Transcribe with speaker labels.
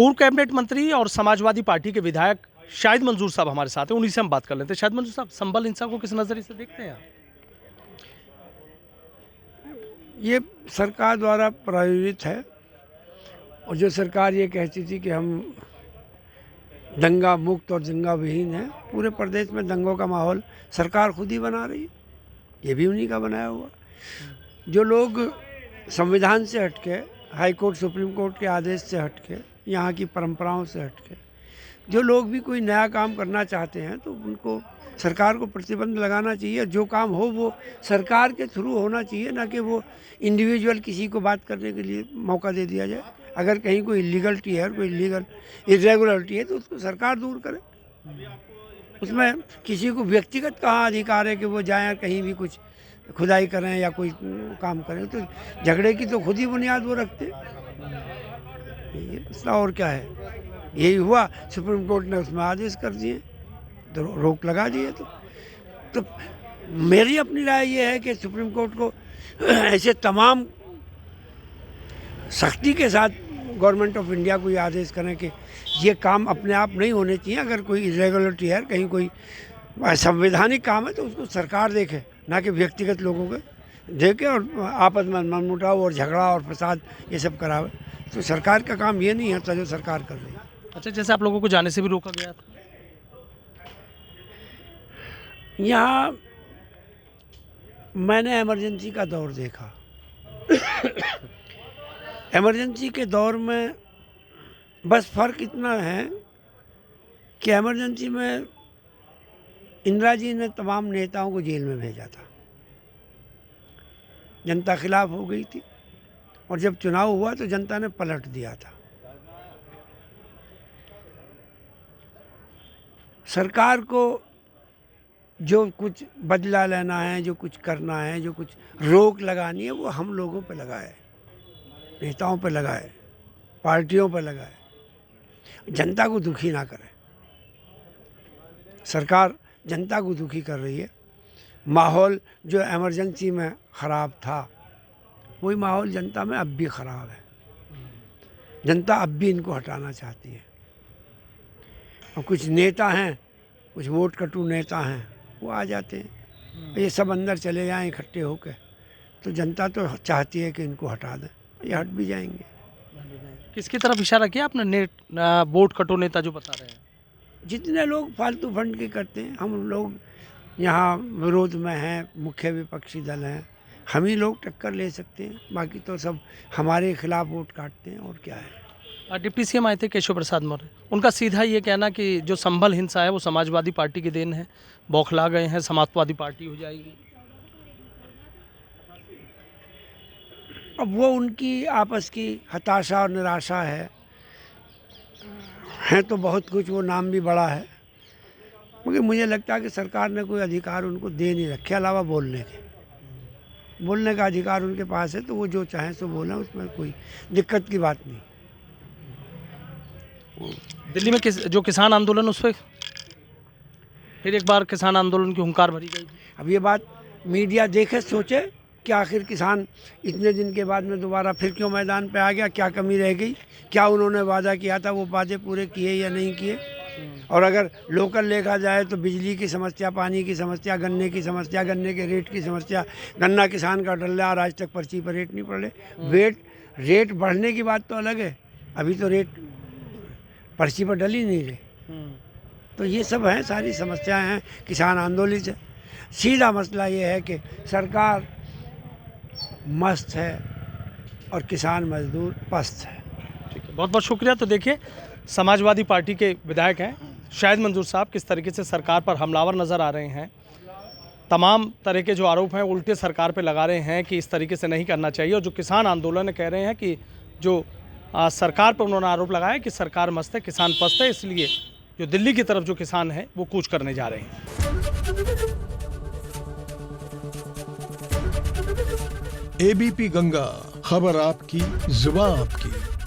Speaker 1: पूर्व कैबिनेट मंत्री और समाजवादी पार्टी के विधायक शाहिद मंजूर साहब हमारे साथ हैं, उन्हीं से हम बात कर लेते हैं। शाहिद मंजूर साहब, संभल हिंसा को किस नज़रिए से देखते हैं आप?
Speaker 2: ये सरकार द्वारा प्रायोजित है और जो सरकार ये कहती थी कि हम दंगा मुक्त और दंगा विहीन है, पूरे प्रदेश में दंगों का माहौल सरकार खुद ही बना रही है। ये भी उन्हीं का बनाया हुआ। जो लोग संविधान से हटके, हाई कोर्ट सुप्रीम कोर्ट के आदेश से हटके, यहाँ की परंपराओं से हटके जो लोग भी कोई नया काम करना चाहते हैं तो उनको सरकार को प्रतिबंध लगाना चाहिए। जो काम हो वो सरकार के थ्रू होना चाहिए, ना कि वो इंडिविजुअल किसी को बात करने के लिए मौका दे दिया जाए। अगर कहीं कोई इलीगलिटी है, कोई इरेगुलरिटी है तो उसको सरकार दूर करे। उसमें किसी को व्यक्तिगत कहाँ अधिकार है कि वो जाएं कहीं भी कुछ खुदाई करें या कोई काम करें। तो झगड़े की तो खुद ही बुनियाद वो रखते ये मसला, और क्या है। यही हुआ, सुप्रीम कोर्ट ने उसमें आदेश कर दिए तो रोक लगा दिए। तो मेरी अपनी राय ये है कि सुप्रीम कोर्ट को ऐसे तमाम सख्ती के साथ गवर्नमेंट ऑफ इंडिया को ये आदेश करें कि ये काम अपने आप नहीं होने चाहिए। अगर कोई इरेगुलरिटी है, कहीं कोई संवैधानिक काम है तो उसको सरकार देखे, ना कि व्यक्तिगत लोगों के देखे और आपस में मनमुटाव और झगड़ा और फसाद ये सब करावे। तो सरकार का काम ये नहीं है जो सरकार कर रही है।
Speaker 1: अच्छा, जैसे आप लोगों को जाने से भी रोका गया था
Speaker 2: यहाँ, मैंने इमरजेंसी का दौर देखा। इमरजेंसी के दौर में बस फ़र्क इतना है कि इमरजेंसी में इंदिरा जी ने तमाम नेताओं को जेल में भेजा था। जनता खिलाफ हो गई थी और जब चुनाव हुआ तो जनता ने पलट दिया था। सरकार को जो कुछ बदला लेना है, जो कुछ करना है, जो कुछ रोक लगानी है, वो हम लोगों पे लगाए, नेताओं पे लगाए, पार्टियों पे लगाए। जनता को दुखी ना करे। सरकार जनता को दुखी कर रही है। माहौल जो इमरजेंसी में ख़राब था वही माहौल जनता में अब भी ख़राब है। जनता अब भी इनको हटाना चाहती है। और कुछ नेता हैं, कुछ वोट कटू नेता हैं, वो आ जाते हैं, ये सब अंदर चले जाएं इकट्ठे होकर। तो जनता तो चाहती है कि इनको हटा दें, ये हट भी जाएंगे।
Speaker 1: किसकी तरफ इशारा किया आपने? वोट कटो नेता जो बता रहे हैं,
Speaker 2: जितने लोग फालतू फंड के करते हैं, हम लोग यहाँ विरोध में हैं, मुख्य विपक्षी दल हैं, हम ही लोग टक्कर ले सकते हैं। बाकी तो सब हमारे खिलाफ वोट काटते हैं, और क्या है।
Speaker 1: डिप्टी सीएम आए थे केशव प्रसाद मौर्य, उनका सीधा ये कहना कि जो संभल हिंसा है वो समाजवादी पार्टी की देन है, बौखला गए हैं, समाजवादी पार्टी हो जाएगी।
Speaker 2: अब वो उनकी आपस की हताशा और निराशा है तो बहुत कुछ, वो नाम भी बड़ा है, क्योंकि मुझे लगता है कि सरकार ने कोई अधिकार उनको दे नहीं रखे अलावा बोलने के। बोलने का अधिकार उनके पास है तो वो जो चाहें सो बोलें, उसमें कोई दिक्कत की बात नहीं।
Speaker 1: दिल्ली में जो किसान आंदोलन, उस पर फिर एक बार किसान आंदोलन की हुंकार भरी गई।
Speaker 2: अब ये बात मीडिया देखे, सोचे कि आखिर किसान इतने दिन के बाद में दोबारा फिर क्यों मैदान पे आ गया, क्या कमी रह गई, क्या उन्होंने वादा किया था वो वादे पूरे किए या नहीं किए। और अगर लोकल देखा जाए तो बिजली की समस्या, पानी की समस्या, गन्ने की समस्या, गन्ने के रेट की समस्या, गन्ना किसान का डल रहा, आज तक पर्ची पर रेट नहीं पड़े। रेट बढ़ने की बात तो अलग है, अभी तो रेट पर्ची पर डल ही नहीं रहे। तो ये सब हैं, सारी समस्याएं हैं किसान आंदोलन से। सीधा मसला ये है कि सरकार मस्त है और किसान मजदूर पस्त है।
Speaker 1: ठीक है, बहुत बहुत शुक्रिया। तो देखिए, समाजवादी पार्टी के विधायक हैं शाहिद मंजूर साहब, किस तरीके से सरकार पर हमलावर नज़र आ रहे हैं। तमाम तरह के जो आरोप हैं उल्टे सरकार पे लगा रहे हैं कि इस तरीके से नहीं करना चाहिए। और जो किसान आंदोलन कह रहे हैं कि जो सरकार पर उन्होंने आरोप लगाया कि सरकार मस्त है, किसान पस्त है, इसलिए जो दिल्ली की तरफ जो किसान हैं वो कूच करने जा रहे हैं।
Speaker 3: एबीपी गंगा, खबर आपकी, जुबान आपकी।